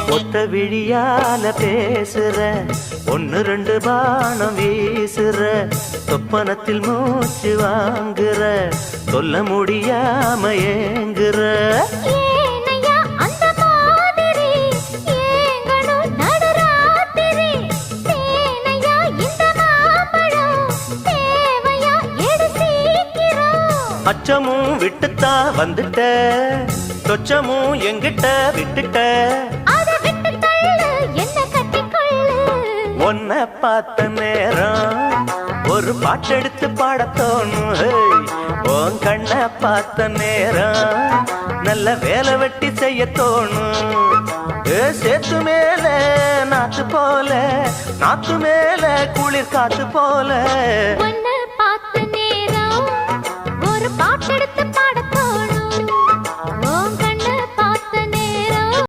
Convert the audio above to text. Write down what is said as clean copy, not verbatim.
ஒத்த விழியால பேசுற ஒன்னு ரெண்டு பானம் வீசுற சொப்பனத்தில் மூச்சு வாங்குற சொல்ல முடியாம ஏங்குற அச்சமும் விட்டுத்தா வந்துட்ட சொச்சமும் எங்கிட்ட விட்டுட்ட உன்ன பார்த்த நேரம் ஒரு பாட்டெடுத்து பாடத்தோணும் உன் கண்ண பார்த்த நேரம் நல்ல வேலை வெட்டி செய்ய தோணும் சேத்து மேல நாத்து போல நாத்து மேல குளிர் காத்து போல பார்த்த நேரம் ஒரு பாட்டெடுத்து பாட